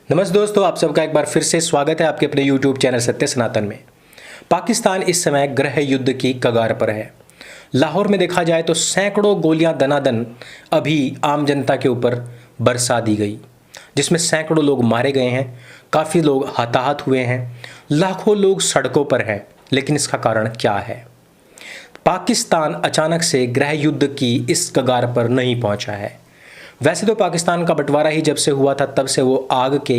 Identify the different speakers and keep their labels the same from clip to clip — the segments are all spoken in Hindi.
Speaker 1: नमस्ते दोस्तों, आप सबका एक बार फिर से स्वागत है आपके अपने YouTube चैनल सत्य सनातन में। पाकिस्तान इस समय गृह युद्ध की कगार पर है। लाहौर में देखा जाए तो सैकड़ों गोलियां दनादन अभी आम जनता के ऊपर बरसा दी गई, जिसमें सैकड़ों लोग मारे गए हैं, काफ़ी लोग हताहत हुए हैं, लाखों लोग सड़कों पर हैं। लेकिन इसका कारण क्या है? पाकिस्तान अचानक से गृह युद्ध की इस कगार पर नहीं पहुंचा है। वैसे तो पाकिस्तान का बंटवारा ही जब से हुआ था तब से वो आग के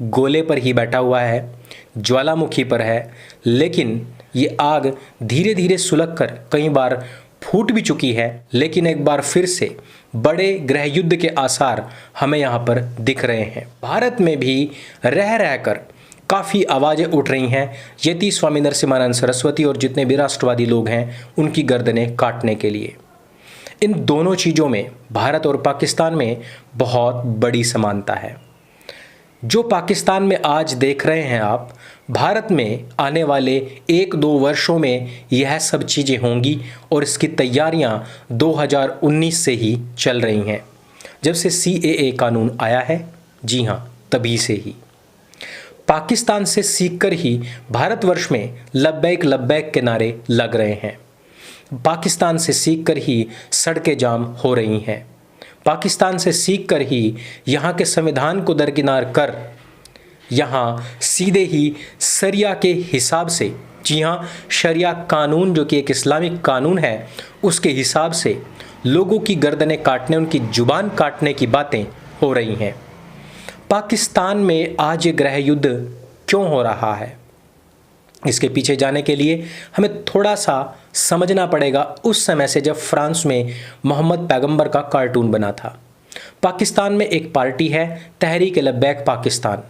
Speaker 1: गोले पर ही बैठा हुआ है, ज्वालामुखी पर है। लेकिन ये आग धीरे धीरे सुलग कर कई बार फूट भी चुकी है, लेकिन एक बार फिर से बड़े गृह युद्ध के आसार हमें यहाँ पर दिख रहे हैं। भारत में भी रह रहकर काफ़ी आवाज़ें उठ रही हैं यति स्वामी नरसिम्हानंद सरस्वती और जितने भी राष्ट्रवादी लोग हैं उनकी गर्दनें काटने के लिए। इन दोनों चीज़ों में भारत और पाकिस्तान में बहुत बड़ी समानता है। जो पाकिस्तान में आज देख रहे हैं आप, भारत में आने वाले 1-2 वर्षों में यह सब चीज़ें होंगी और इसकी तैयारियां 2019 से ही चल रही हैं। जब से CAA कानून आया है, जी हाँ, तभी से ही पाकिस्तान से सीखकर ही भारतवर्ष में लब्बैक लब्बैक के नारे लग रहे हैं। पाकिस्तान से सीखकर ही सड़कें जाम हो रही हैं। पाकिस्तान से सीखकर ही यहाँ के संविधान को दरकिनार कर यहाँ सीधे ही शरिया के हिसाब से, जी हाँ, शरिया कानून जो कि एक इस्लामिक कानून है, उसके हिसाब से लोगों की गर्दनें काटने, उनकी जुबान काटने की बातें हो रही हैं। पाकिस्तान में आज ये गृह युद्ध क्यों हो रहा है? इसके पीछे जाने के लिए हमें थोड़ा सा समझना पड़ेगा उस समय से जब फ्रांस में मोहम्मद पैगंबर का कार्टून बना था। पाकिस्तान में एक पार्टी है तहरीक लब्बैक पाकिस्तान,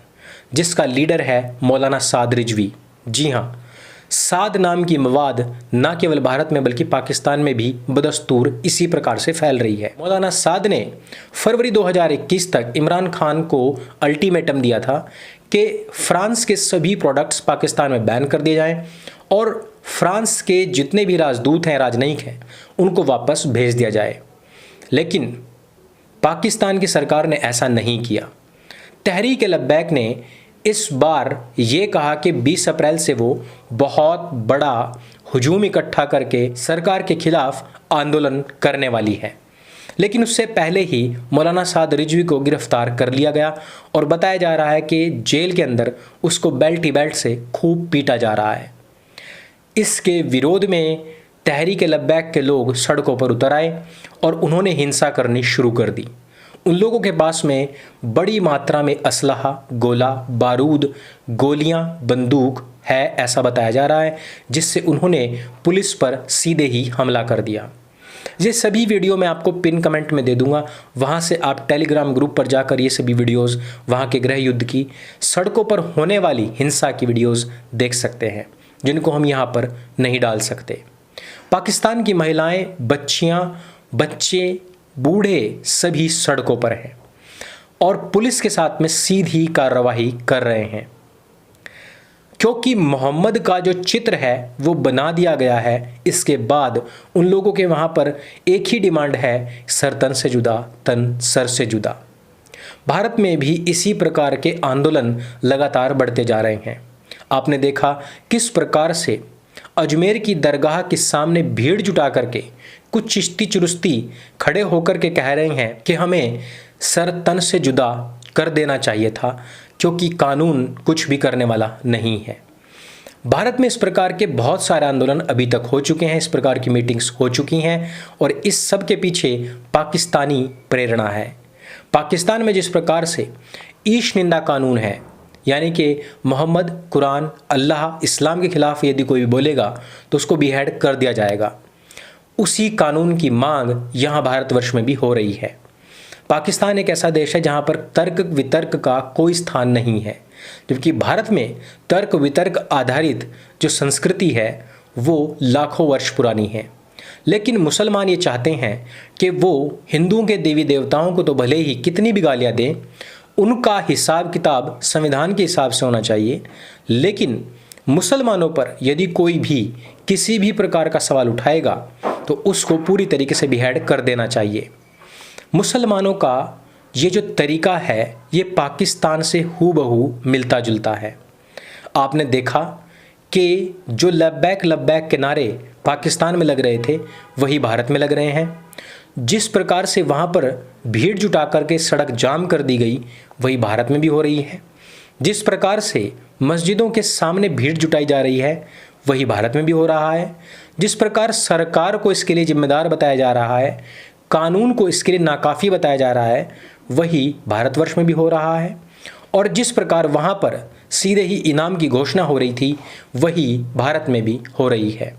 Speaker 1: जिसका लीडर है मौलाना साद रिजवी। जी हाँ, साद नाम की मवाद न केवल भारत में बल्कि पाकिस्तान में भी बदस्तूर इसी प्रकार से फैल रही है। मौलाना साद ने फरवरी 2021 तक इमरान खान को अल्टीमेटम दिया था कि फ्रांस के सभी प्रोडक्ट्स पाकिस्तान में बैन कर दिए जाएं और फ्रांस के जितने भी राजदूत हैं, राजनयिक हैं, उनको वापस भेज दिया जाए। लेकिन पाकिस्तान की सरकार ने ऐसा नहीं किया। तहरीक लब्बैक ने इस बार ये कहा कि 20 अप्रैल से वो बहुत बड़ा हुजूम इकट्ठा करके सरकार के खिलाफ आंदोलन करने वाली है। लेकिन उससे पहले ही मौलाना साद रिजवी को गिरफ्तार कर लिया गया और बताया जा रहा है कि जेल के अंदर उसको बेल्ट ही बेल्ट से खूब पीटा जा रहा है। इसके विरोध में तहरीक लब्बैक के लोग सड़कों पर उतर आए और उन्होंने हिंसा करनी शुरू कर दी। उन लोगों के पास में बड़ी मात्रा में असलहा, गोला बारूद, गोलियां, बंदूक है, ऐसा बताया जा रहा है, जिससे उन्होंने पुलिस पर सीधे ही हमला कर दिया। ये सभी वीडियो मैं आपको पिन कमेंट में दे दूंगा, वहाँ से आप टेलीग्राम ग्रुप पर जाकर ये सभी वीडियोस, वहाँ के गृह युद्ध की, सड़कों पर होने वाली हिंसा की वीडियोस देख सकते हैं, जिनको हम यहाँ पर नहीं डाल सकते। पाकिस्तान की महिलाएं, बच्चियाँ, बच्चे, बूढ़े सभी सड़कों पर हैं और पुलिस के साथ में सीधी कार्रवाई कर रहे हैं, क्योंकि मोहम्मद का जो चित्र है वो बना दिया गया है। इसके बाद उन लोगों के वहाँ पर एक ही डिमांड है, सर तन से जुदा, तन सर से जुदा। भारत में भी इसी प्रकार के आंदोलन लगातार बढ़ते जा रहे हैं। आपने देखा किस प्रकार से अजमेर की दरगाह के सामने भीड़ जुटा करके कुछ चिश्ती चुरुस्ती खड़े होकर के कह रहे हैं कि हमें सर तन से जुदा कर देना चाहिए था, क्योंकि कानून कुछ भी करने वाला नहीं है। भारत में इस प्रकार के बहुत सारे आंदोलन अभी तक हो चुके हैं, इस प्रकार की मीटिंग्स हो चुकी हैं और इस सब के पीछे पाकिस्तानी प्रेरणा है। पाकिस्तान में जिस प्रकार से ईश निंदा कानून है, यानी कि मोहम्मद, कुरान, अल्लाह, इस्लाम के खिलाफ यदि कोई भी बोलेगा तो उसको बिहेड कर दिया जाएगा, उसी कानून की मांग यहाँ भारतवर्ष में भी हो रही है। पाकिस्तान एक ऐसा देश है जहाँ पर तर्क वितर्क का कोई स्थान नहीं है, जबकि भारत में तर्क वितर्क आधारित जो संस्कृति है वो लाखों वर्ष पुरानी है। लेकिन मुसलमान ये चाहते हैं कि वो हिंदुओं के देवी देवताओं को तो भले ही कितनी भी गालियाँ दें, उनका हिसाब किताब संविधान के हिसाब से होना चाहिए, लेकिन मुसलमानों पर यदि कोई भी किसी भी प्रकार का सवाल उठाएगा तो उसको पूरी तरीके से बिहेड कर देना चाहिए। मुसलमानों का ये जो तरीका है ये पाकिस्तान से हूबहू मिलता जुलता है। आपने देखा कि जो लब्बैक के नारे पाकिस्तान में लग रहे थे वही भारत में लग रहे हैं। जिस प्रकार से वहाँ पर भीड़ जुटा करके सड़क जाम कर दी गई वही भारत में भी हो रही है। जिस प्रकार से मस्जिदों के सामने भीड़ जुटाई जा रही है वही भारत में भी हो रहा है। जिस प्रकार सरकार को इसके लिए जिम्मेदार बताया जा रहा है, कानून को इसके लिए नाकाफ़ी बताया जा रहा है, वही भारतवर्ष में भी हो रहा है। और जिस प्रकार वहाँ पर सीधे ही इनाम की घोषणा हो रही थी वही भारत में भी हो रही है।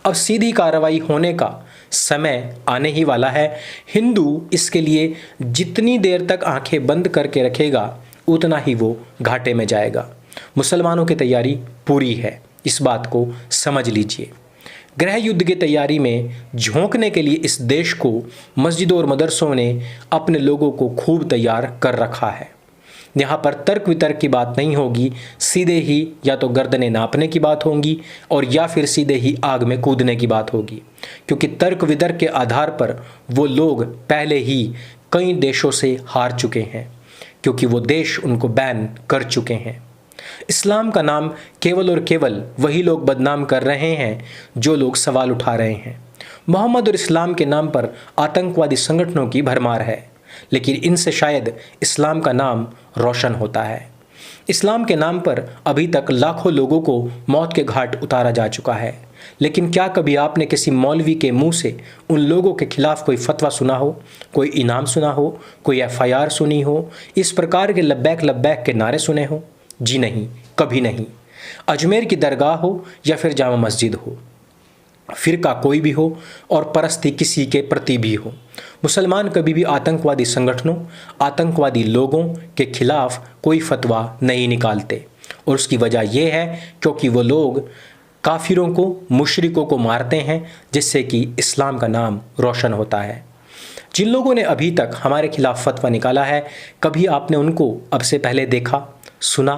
Speaker 1: अब सीधी कार्रवाई होने का समय आने ही वाला है। हिंदू इसके लिए जितनी देर तक आंखें बंद करके रखेगा उतना ही वो घाटे में जाएगा। मुसलमानों की तैयारी पूरी है, इस बात को समझ लीजिए। गृह युद्ध की तैयारी में झोंकने के लिए इस देश को मस्जिदों और मदरसों ने अपने लोगों को खूब तैयार कर रखा है। यहाँ पर तर्क वितर्क की बात नहीं होगी, सीधे ही या तो गर्दनें नापने की बात होगी और या फिर सीधे ही आग में कूदने की बात होगी, क्योंकि तर्क वितर्क के आधार पर वो लोग पहले ही कई देशों से हार चुके हैं, क्योंकि वो देश उनको बैन कर चुके हैं। इस्लाम का नाम केवल और केवल वही लोग बदनाम कर रहे हैं जो लोग सवाल उठा रहे हैं। मोहम्मद और इस्लाम के नाम पर आतंकवादी संगठनों की भरमार है, लेकिन इनसे शायद इस्लाम का नाम रोशन होता है। इस्लाम के नाम पर अभी तक लाखों लोगों को मौत के घाट उतारा जा चुका है, लेकिन क्या कभी आपने किसी मौलवी के मुंह से उन लोगों के खिलाफ कोई फतवा सुना हो, कोई इनाम सुना हो, कोई FIR सुनी हो, इस प्रकार के लब्बैक के नारे सुने हो? जी नहीं, कभी नहीं। अजमेर की दरगाह हो या फिर जामा मस्जिद हो, फिरका कोई भी हो और परस्ती किसी के प्रति भी हो, मुसलमान कभी भी आतंकवादी संगठनों, आतंकवादी लोगों के खिलाफ कोई फतवा नहीं निकालते। और उसकी वजह यह है क्योंकि वो लोग काफिरों को, मुशरिकों को मारते हैं, जिससे कि इस्लाम का नाम रोशन होता है। जिन लोगों ने अभी तक हमारे खिलाफ फतवा निकाला है, कभी आपने उनको अब से पहले देखा, सुना?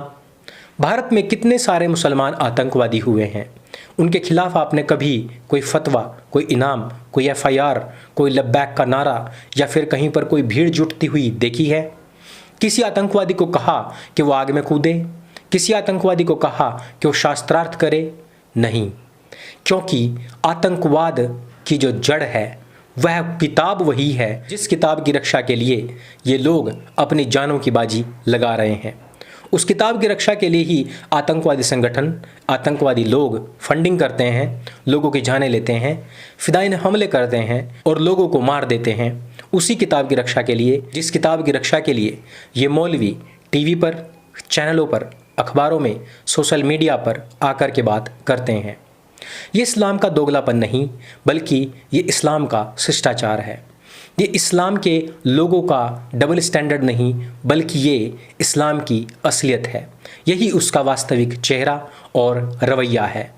Speaker 1: भारत में कितने सारे मुसलमान आतंकवादी हुए हैं, उनके खिलाफ आपने कभी कोई फतवा, कोई इनाम, कोई FIR, कोई लब्बैक का नारा या फिर कहीं पर कोई भीड़ जुटती हुई देखी है? किसी आतंकवादी को कहा कि वो आग में कूदे? किसी आतंकवादी को कहा कि वो शास्त्रार्थ करे? नहीं, क्योंकि आतंकवाद की जो जड़ है वह किताब वही है जिस किताब की रक्षा के लिए ये लोग अपनी जानों की बाजी लगा रहे हैं। उस किताब की रक्षा के लिए ही आतंकवादी संगठन, आतंकवादी लोग फंडिंग करते हैं, लोगों की जानें लेते हैं, फिदायीन हमले करते हैं और लोगों को मार देते हैं। उसी किताब की रक्षा के लिए, जिस किताब की रक्षा के लिए ये मौलवी टीवी पर, चैनलों पर, अखबारों में, सोशल मीडिया पर आकर के बात करते हैं। ये इस्लाम का दोगलापन नहीं, बल्कि ये इस्लाम का शिष्टाचार है। ये इस्लाम के लोगों का डबल स्टैंडर्ड नहीं, बल्कि ये इस्लाम की असलियत है। यही उसका वास्तविक चेहरा और रवैया है।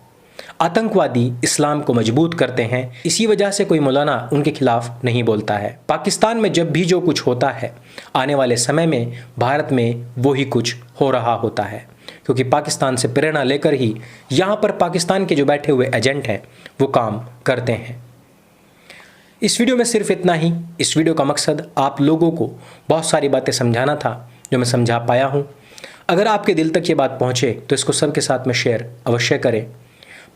Speaker 1: आतंकवादी इस्लाम को मजबूत करते हैं, इसी वजह से कोई मौलाना उनके खिलाफ नहीं बोलता है। पाकिस्तान में जब भी जो कुछ होता है, आने वाले समय में भारत में वो ही कुछ हो रहा होता है, क्योंकि पाकिस्तान से प्रेरणा लेकर ही यहाँ पर पाकिस्तान के जो बैठे हुए एजेंट हैं वो काम करते हैं। इस वीडियो में सिर्फ इतना ही। इस वीडियो का मकसद आप लोगों को बहुत सारी बातें समझाना था जो मैं समझा पाया हूँ। अगर आपके दिल तक ये बात पहुँचे तो इसको सबके साथ में शेयर अवश्य करें।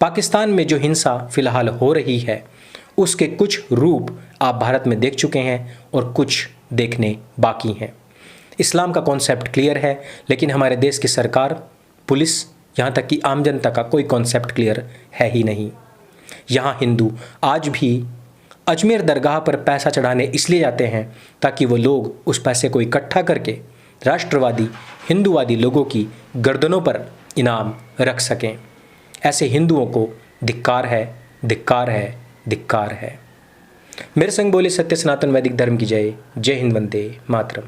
Speaker 1: पाकिस्तान में जो हिंसा फ़िलहाल हो रही है उसके कुछ रूप आप भारत में देख चुके हैं और कुछ देखने बाकी हैं। इस्लाम का कॉन्सेप्ट क्लियर है, लेकिन हमारे देश की सरकार, पुलिस, यहाँ तक कि आम जनता का कोई कॉन्सेप्ट क्लियर है ही नहीं। यहाँ हिंदू आज भी अजमेर दरगाह पर पैसा चढ़ाने इसलिए जाते हैं ताकि वो लोग उस पैसे को इकट्ठा करके राष्ट्रवादी, हिंदूवादी लोगों की गर्दनों पर इनाम रख सकें। ऐसे हिंदुओं को धिक्कार है, धिक्कार है, धिक्कार है। मेरे संग बोले सत्य सनातन वैदिक धर्म की जय। जय हिंद, वंदे मातरम।